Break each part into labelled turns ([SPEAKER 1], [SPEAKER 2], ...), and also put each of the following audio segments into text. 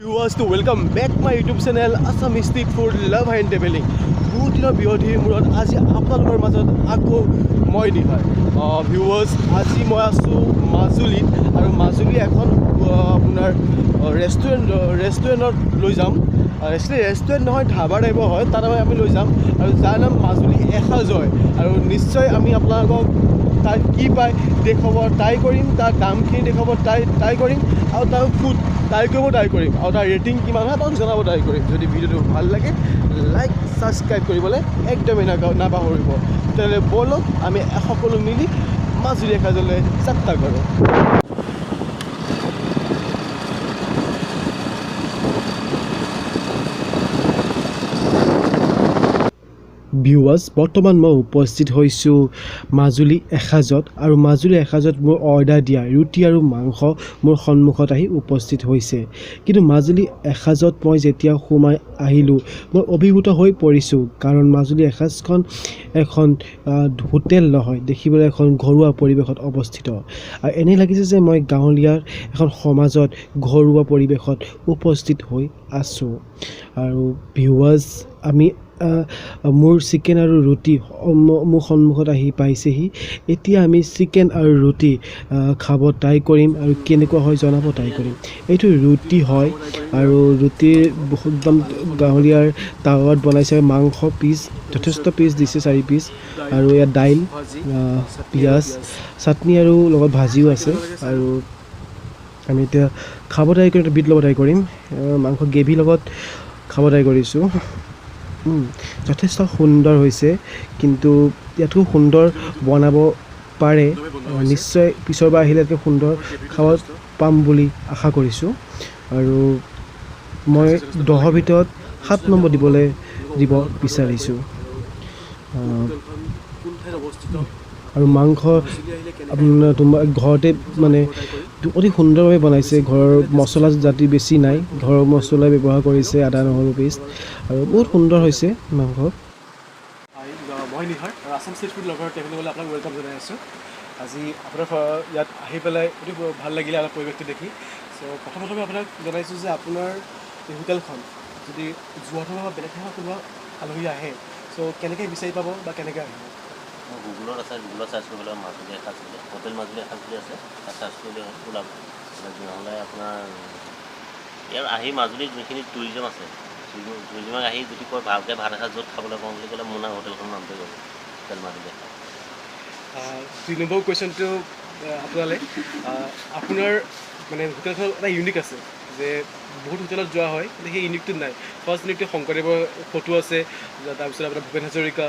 [SPEAKER 1] Viewers to welcome back my YouTube channel Assamese Street Food Love and Traveling. বহুত দিনৰ বিৰতিৰ মূৰত আজি আপোনালোকৰ মাজত আকৌ মই নিহাই ভিউৱাৰ্ছ আজি মই আছোঁ মাজুলীত আৰু মাজুলী এখন আপোনাৰ ৰেষ্টুৰেণ্টত লৈ যাম ৰেষ্টুৰেণ্ট নহয় ধাবা টাইপৰ হয় তাত আমি লৈ যাম আৰু যাৰ নাম মাজুলী এসাজয় আৰু নিশ্চয় আমি আপোনালোকক তাত কি পায় দেখাব ট্ৰাই কৰিম তাৰ দামখিনি দেখাব ট্ৰাই কৰিম আৰু তাৰ ফুড ট্ৰাই কৰিম আৰু তাৰ ৰেটিং কিমান হয় আপোনাক জনাব ট্ৰাই কৰিম যদি ভিডিঅ'টো ভাল লাগে লাইক ছাবস্ক্ৰাইব কৰিবলৈ একদমেই নাপাহৰিব তেতিয়াহ'লে ব'লক আমি সকলো মিলি মাজুলী এসাজলৈ যাত্ৰা কৰোঁ ভিউৱাৰ্ছ বৰ্তমান মই উপস্থিত হৈছোঁ মাজুলী এসাজত আৰু মাজুলী এসাজত মোৰ অৰ্ডাৰ দিয়া ৰুটি আৰু মাংস মোৰ সন্মুখত আহি উপস্থিত হৈছে কিন্তু মাজুলী এসাজত মই যেতিয়া সোমাই আহিলোঁ মই অভিভূত হৈ পৰিছোঁ কাৰণ মাজুলী এসাজখন এখন হোটেল নহয় দেখিবলৈ এখন ঘৰুৱা পৰিৱেশত অৱস্থিত আৰু এনে লাগিছে যে মই গাঁৱলীয়াৰ এখন সমাজত ঘৰুৱা পৰিৱেশত উপস্থিত হৈ আছোঁ আৰু ভিউৱাৰ্ছ আমি মোৰ চিকেন আৰু ৰুটি মোৰ সন্মুখত আহি পাইছেহি এতিয়া আমি চিকেন আৰু ৰুটি খাব ট্ৰাই কৰিম আৰু কেনেকুৱা হয় জনাব ট্ৰাই কৰিম এইটো ৰুটি হয় আৰু ৰুটিৰ একদম গাঁৱলীয়াৰ টাৱাত বনাইছে মাংস পিচ যথেষ্ট পিচ দিছে 4 পিচ আৰু ইয়াত দাইল পিঁয়াজ চাটনি আৰু লগত ভাজিও আছে আৰু আমি এতিয়া খাব ট্ৰাই কৰিম বিট ল'ব ট্ৰাই কৰিম মাংস গ্ৰেভি লগত খাব ট্ৰাই কৰিছোঁ যথেষ্ট সুন্দৰ হৈছে কিন্তু ইয়াতকৈ সুন্দৰ বনাব পাৰে নিশ্চয় পিছৰবাৰ আহিলে ইয়াতকৈ সুন্দৰ খাব পাম বুলি আশা কৰিছোঁ আৰু মই 10ৰ ভিতৰত 7 নম্বৰ দিব বিচাৰিছোঁ আৰু মাংস আপোনাৰ তোমাৰ ঘৰতে মানে অতি সুন্দৰভাৱে বনাইছে ঘৰৰ মছলা জাতি বেছি নাই ঘৰৰ মছলা ব্যৱহাৰ কৰিছে আদা নহৰু পেষ্ট আৰু বহুত সুন্দৰ হৈছে মাংস মই নিহাৰ আসাম ষ্ট্ৰীট ফুড লভাৰ ট্ৰেভেলিঙলৈ আপোনাক ৱেলকাম জনাই আছোঁ আজি আপোনাৰ ইয়াত আহি পেলাই অতি ভাল লাগিলে অলপ পৰিৱেশটো দেখি চ' প্ৰথমতে আপোনাক জনাইছোঁ যে আপোনাৰ এই হোটেলখন যদি যোৰহাটৰ বা বেলেগ ঠাইৰ কোনোবা আলহী আহে চ' কেনেকৈ বিচাৰি পাব বা কেনেকৈ আহিব
[SPEAKER 2] গুগলত আছে গুগলত চাৰ্চ কৰিবলৈ মাজুলী এসাজ বুলি হোটেল মাজুলী এসাজ বুলি আছে তাত চাৰ্চ কৰিলে ওলাব নহ'লে আপোনাৰ ইয়াৰ আহি মাজুলীত যিখিনি টুৰিজম আছে টুৰিজমক আহি যদি কয় ভালকৈ ভাত এসাজ য'ত খাবলৈ পাওঁ বুলি ক'লে মোৰ নাম হোটেলখনৰ নামটোৱে ক'ব হোটেল মাজুলী এসাজ
[SPEAKER 1] 2 নম্বৰ কুৱেশ্যনটো আপোনালৈ আপোনাৰ মানে হোটেলখন এটা ইউনিক আছে যে বহুত হোটেলত যোৱা হয় কিন্তু সেই ইউনিকটো নাই ফাৰ্ষ্ট ইউনিকটো শংকৰদেৱৰ ফটো আছে তাৰপিছত আপোনাৰ ভূপেন হাজৰিকা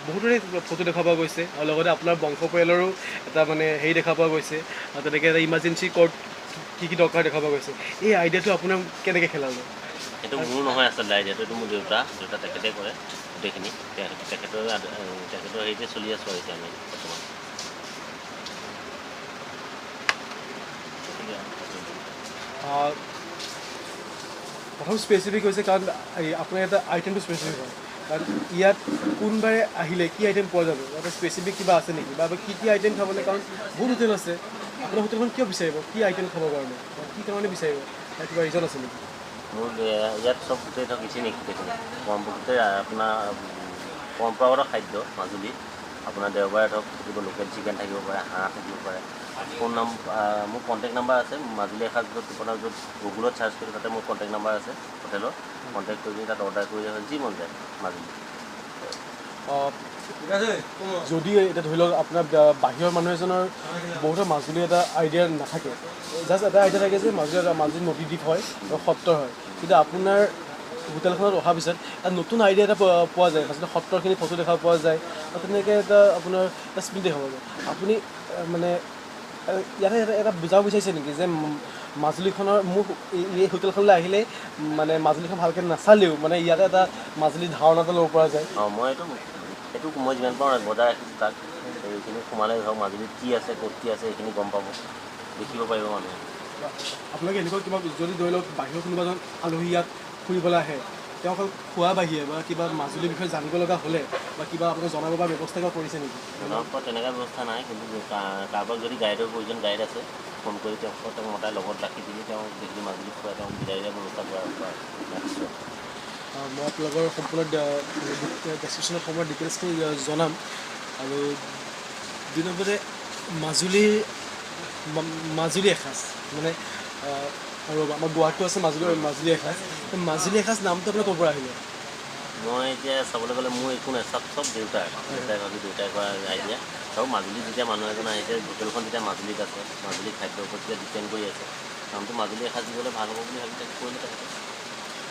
[SPEAKER 1] বহুতৰে ফটো দেখা পোৱা গৈছে আৰু লগতে আপোনাৰ বংশ পৰিয়ালৰো এটা মানে হেৰি দেখা পোৱা গৈছে আৰু তেনেকৈ এটা ইমাৰ্জেঞ্চি কৰ্ড কি দৰকাৰ দেখা পোৱা গৈছে এই আইডিয়াটো আপোনাৰ কেনেকৈ খেলালে
[SPEAKER 2] সেইটো মোৰ নহয় আচলতে আইডিয়াটো এইটো মোৰ দেউতা তেখেতে কৰে গোটেইখিনি তেখেতৰ হেৰিতে চলি আছোঁ আৰু এতিয়া আমি বৰ্তমান
[SPEAKER 1] প্ৰথম স্পেচিফিক হৈছে কাৰণ আপোনাৰ এটা আইটেমটো স্পেচিফিক হয় কাৰণ ইয়াত কোনবাৰে আহিলে কি আইটেম পোৱা যাব এটা স্পেচিফিক কিবা আছে নেকি বা কি আইটেম খাবলৈ কাৰণ বহুত হোটেল আছে আপোনাৰ হোটেলখন কিয় বিচাৰিব কি আইটেম খাবৰ কাৰণে কি কাৰণে বিচাৰিব তাৰ কিবা ৰিজন আছে নেকি
[SPEAKER 2] মোৰ ইয়াত চব গোটেই ধৰক ইচিন গোটেইখিনি গোটেই আপোনাৰ পৰম্পৰাগত খাদ্য মাজুলী আপোনাৰ দেওবাৰে ধৰক থাকিব লোকেল চিকেন থাকিব পাৰে হাঁহ থাকিব পাৰে ফোন মোৰ কণ্টেক্ট নাম্বাৰ আছে মাজুলী এসাজ আপোনাৰ য'ত গুগলত চাৰ্চ কৰি তাতে মোৰ কণ্টেক্ট নাম্বাৰ আছে হোটেলৰ কণ্টেক্ট কৰি তাত অৰ্ডাৰ কৰিলে হয় যি মন যায় মাজুলী
[SPEAKER 1] যদি এতিয়া ধৰি লওক আপোনাৰ বাহিৰৰ মানুহ এজনৰ বহুতৰ মাজুলী এটা আইডিয়া নাথাকে জাষ্ট এটা আইডিয়া থাকে যে মাজুলী নদীদ্বীপ হয় আৰু সত্ৰ হয় কিন্তু আপোনাৰ হোটেলখনত অহাৰ পিছত এটা নতুন আইডিয়া এটা পোৱা যায় আচলতে সত্ৰখিনি ফটো দেখা পোৱা যায় আৰু তেনেকৈ এটা আপোনাৰ এটা স্মৃতি দেখা পোৱা যায় আপুনি মানে ইয়াতে এটা বুজাব বিচাৰিছে নেকি যে মাজুলীখনৰ মোক এই হোটেলখনলৈ আহিলে মানে মাজুলীখন ভালকৈ নাচালেও মানে ইয়াতে এটা মাজুলী ধাৰণা এটা ল'ব পৰা যায়
[SPEAKER 2] মই এইটো মই যিমান পাৰোঁ বজাই ৰাখিছোঁ তাক এইখিনি সোমালে ধৰক মাজুলীত কি আছে ক'ত কি আছে এইখিনি গম পাব দেখিব পাৰিব মানুহে
[SPEAKER 1] আপোনালোকে এনেকুৱা কিবা যদি ধৰি লওক বাহিৰৰ কোনোবা এজন আলহী ইয়াত ফুৰিবলৈ আহে তেওঁ অকল খোৱা বাহিৰে বা কিবা মাজুলীৰ বিষয়ে জানিব লগা হ'লে বা কিবা আপোনাক জনাব পৰা ব্যৱস্থা কিবা কৰিছে নেকি?
[SPEAKER 2] জনাৰ পৰা তেনেকুৱা ব্যৱস্থা নাই, কিন্তু কাৰোবাক যদি গাইডৰ প্ৰয়োজন গাইড আছে ফোন কৰি তেওঁক মতাই লগত ৰাখি পিনি তেওঁ যিখিনি মাজুলী ফুৰাই তেওঁক বিদায় দিয়াৰ ব্যৱস্থা কৰা ৰাখিছোঁ।
[SPEAKER 1] মই আপোনালোকৰ সম্পূৰ্ণ ডেছক্ৰিপশ্যনত সম্পূৰ্ণ ডিটেইলছখিনি জনাম। আৰু দুই নম্বৰতে মাজুলী এসাঁজ মানে আৰু আমাৰ গুৱাহাটীতো আছে মাজুলী এসাঁজ। মাজুলী এসাঁজ নামটো আপোনাৰ ক'ৰ পৰা আহিলে?
[SPEAKER 2] মই এতিয়া চাবলৈ গ'লে মোৰ একো নাই, চব দেউতাই কৰা আইডিয়া। আৰু মাজুলীত যেতিয়া মানুহ এজন আহিছে, হোটেলখন যেতিয়া মাজুলীত আছে, মাজুলী খাদ্যৰ ওপৰত যেতিয়া ডিপেণ্ড কৰি আছে, নামটো মাজুলী এসাঁজ দিবলৈ ভাল হ'ব বুলি ভাবি তাকে কৰিলে থাকে।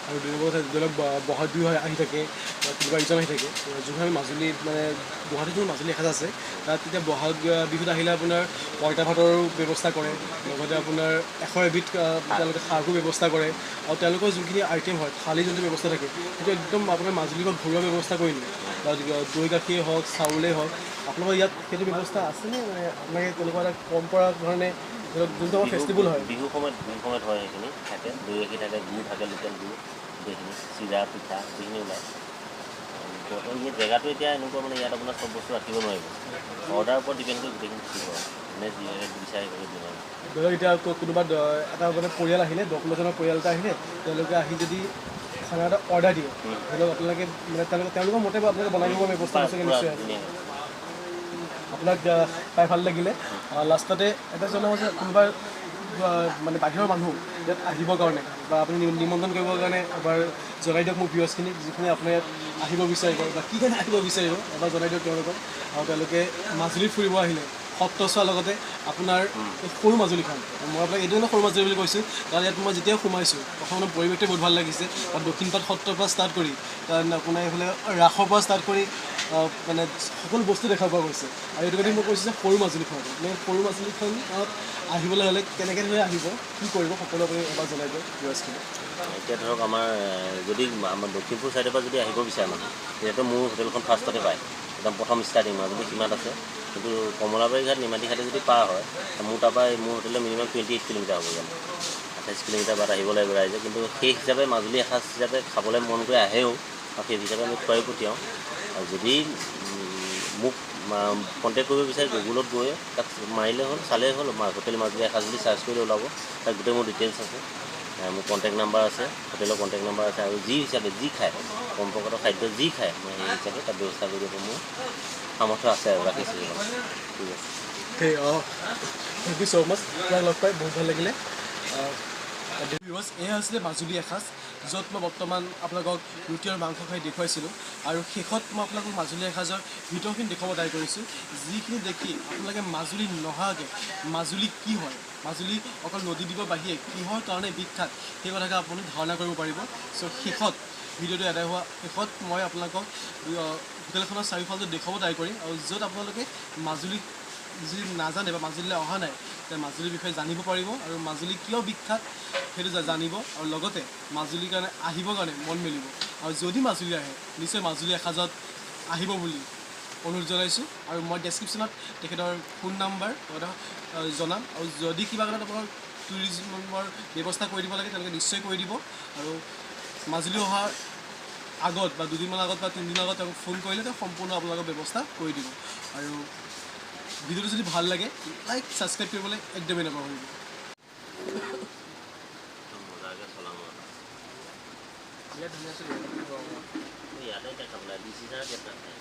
[SPEAKER 1] আৰু দুই নম্বৰ কথা, ধৰি লওক বহাগ বিহু আহি থাকে বা কিবা ইজন আহি থাকে, যোনখন আমি মাজুলীত মানে গুৱাহাটীত যোন মাজুলী এসাঁজ আছে, তাত তেতিয়া বহাগ বিহুত আহিলে আপোনাৰ পঁইতা ভাতৰো ব্যৱস্থা কৰে, লগতে আপোনাৰ 100 এবিধ তেওঁলোকে শাকো ব্যৱস্থা কৰে। আৰু তেওঁলোকৰ যোনখিনি আইটেম হয়, থালি যোনটো ব্যৱস্থা থাকে, সেইটো একদম আপোনাৰ মাজুলীৰ পৰা ঘৰুৱা ব্যৱস্থা কৰি দিয়ে। বা দৈ গাখীৰেই হওক, চাউলেই হওক, আপোনালোকৰ ইয়াত সেইটো ব্যৱস্থা আছেনে? মানে আপোনালোকে তেনেকুৱা এটা পৰম্পৰা ধৰণে ধৰক যোনটো আমাৰ ফেষ্টিভেল হয়,
[SPEAKER 2] বিহু সময়ত হয়, সেইখিনি থাকে, দৈ গাখীৰ থাকে, গুড় থাকে, লোকেল গুড়, গোটেইখিনি চিৰা পিঠা গোটেইখিনি ওলায়। এই জেগাটো এতিয়া এনেকুৱা মানে ইয়াত আপোনাৰ চব বস্তু ৰাখিব নোৱাৰিব, অৰ্ডাৰৰ ওপৰত ডিপেণ্ড কৰি গোটেইখিনি থাকিব আৰু মানে যিহেতু বিচাৰে কৰি দিব আৰু।
[SPEAKER 1] ধৰি লওক এতিয়া কোনোবা এটা মানে পৰিয়াল আহিলে, 10-15জনৰ পৰিয়াল এটা আহিলে, তেওঁলোকে আহি যদি খানা এটা অৰ্ডাৰ দিয়ে, ধৰি লওক আপোনালোকে মানে তেওঁলোকৰ মতে আপোনালোকে বনাই দিব ব্যৱস্থা আছে নিশ্চয়। আপোনাক পাই ভাল লাগিলে। লাষ্টতে এটা জনাব যে কোনোবা মানে বাহিৰৰ মানুহ ইয়াত আহিবৰ কাৰণে বা আপুনি নিমন্ত্ৰণ কৰিবৰ কাৰণে এবাৰ জনাই দিয়ক মোৰ ভিউৱাৰ্ছখিনিক, যিখিনি আপোনাৰ ইয়াত আহিব বিচাৰিব বা কি কাৰণে আহিব বিচাৰিব এবাৰ জনাই দিয়ক তেওঁলোকক। আৰু তেওঁলোকে মাজুলীত ফুৰিব আহিলে সত্ৰ চোৱাৰ লগতে আপোনাৰ সৰু মাজুলীখন, মই আপোনাক এইটো সৰু মাজুলী বুলি কৈছোঁ কাৰণ ইয়াত মই যেতিয়াই সোমাইছোঁ প্ৰথমতে পৰিৱেশটো বহুত ভাল লাগিছে। তাত দক্ষিণপাট সত্ৰৰ পৰা ষ্টাৰ্ট কৰি কাৰণ আপোনাৰ এইফালে ৰাসৰ পৰা ষ্টাৰ্ট কৰি মানে সকলো বস্তু দেখা পোৱা গৈছে। আৰু এইটো কাৰণে মই কৈছোঁ যে সৰু মাজুলীখন, মানে সৰু মাজুলীখন আহিবলৈ হ'লে কেনেকৈ ধৰণে আহিব, কি কৰিব, সকলো আপুনি এবাৰ জনাই দিয়ক ভিউৱাৰ্ছখিনি।
[SPEAKER 2] এতিয়া ধৰক আমাৰ যদি আমাৰ দক্ষিণপুৰ ছাইডৰ পৰা যদি আহিব বিচাৰে মানুহ, তেতিয়াতো মোৰ হোটেলখন ফাৰ্ষ্টতে পায়, একদম প্ৰথম ষ্টাৰ্টিং মাজুলী সীমাত আছে। কিন্তু কমলাবাৰী ঘাট নিমাতী ঘাটে যদি পাৰ হয়, মোৰ তাৰপৰা মোৰ হোটেলত মিনিমাম 28 কিলোমিটাৰ হ'ব জানো, 28 কিলোমিটাৰ বাট আহিব লাগিব ৰাইজে। কিন্তু সেই হিচাপে মাজুলী এসাঁজ হিচাপে খাবলৈ মন কৰি আহেও, আৰু সেই হিচাপে আমি খুৱাই পঠিয়াওঁ। আৰু যদি মোক কণ্টেক্ট কৰিব বিচাৰে, গুগলত গৈ তাত মাৰিলে হ'ল, চালেই হ'ল, হোটেল মাজুলী এসাঁজ বুলি চাৰ্চ কৰিলে ওলাব, তাত গোটেই মোৰ ডিটেইলছ আছে, মোৰ কণ্টেক্ট নাম্বাৰ আছে, হোটেলৰ কণ্টেক্ট নাম্বাৰ আছে। আৰু যি হিচাপে যি খায়, পৰম্পৰাগত খাদ্য যি খায়, মই সেই হিচাপে তাত ব্যৱস্থা কৰি দিব মোৰ সামৰ্থ্য আছে আৰু ৰাখিছোঁ। ঠিক আছে,
[SPEAKER 1] থেংক ইউ ছ' মাছ, আপোনাক লগ পাই বহুত ভাল লাগিলে। এয়া আছিলে মাজুলী এসাঁজ, য'ত মই বৰ্তমান আপোনালোকক ৰুটি আৰু মাংস খাই দেখুৱাইছিলোঁ। আৰু শেষত মই আপোনালোকক মাজুলী এসাঁজৰ ভিতৰখিনি দেখুৱাব ট্ৰাই কৰিছোঁ, যিখিনি দেখি আপোনালোকে মাজুলী নহাকৈ মাজুলী কি হয়, মাজুলী অকল নদী দ্বীপৰ বাহিৰে কিহৰ কাৰণে বিখ্যাত, সেই কথাকে আপুনি ধাৰণা কৰিব পাৰিব। চ' শেষত ভিডিঅ'টো এদাই হোৱা শেষত মই আপোনালোকক হোটেলখনৰ চাৰিওফালে দেখুৱাব ট্ৰাই কৰিম, আৰু য'ত আপোনালোকে মাজুলী যদি নাজানে বা মাজুলীলৈ অহা নাই, তেতিয়া মাজুলীৰ বিষয়ে জানিব পাৰিব আৰু মাজুলী কিয় বিখ্যাত সেইটো জানিব, আৰু লগতে মাজুলীৰ কাৰণে আহিবৰ কাৰণে মন মেলিব। আৰু যদি মাজুলী আহে, নিশ্চয় মাজুলী এসাঁজত আহিব বুলি অনুৰোধ জনাইছোঁ। আৰু মই ডেছক্ৰিপশ্যনত তেখেতৰ ফোন নাম্বাৰ জনাম, আৰু যদি কিবা কাৰণত আপোনালোকৰ টুৰিজিমৰ ব্যৱস্থা কৰি দিব লাগে, তেওঁলোকে নিশ্চয় কৰি দিব। আৰু মাজুলী অহাৰ আগত বা 2 দিনমানৰ আগত বা 3 দিনৰ আগত তেওঁক ফোন কৰিলে তেওঁ সম্পূৰ্ণ আপোনালোকৰ ব্যৱস্থা কৰি দিব। আৰু ভিডিঅ'টো যদি ভাল লাগে, লাইক ছাবস্ক্ৰাইব কৰিবলৈ একদমেই নাপাহৰিব।
[SPEAKER 2] মজাকৈ চলাম আৰু
[SPEAKER 1] ধুনীয়া আছিলে
[SPEAKER 2] ইয়াতে এতিয়া খাবলৈ ডিচিজাৰ কেইটা খালে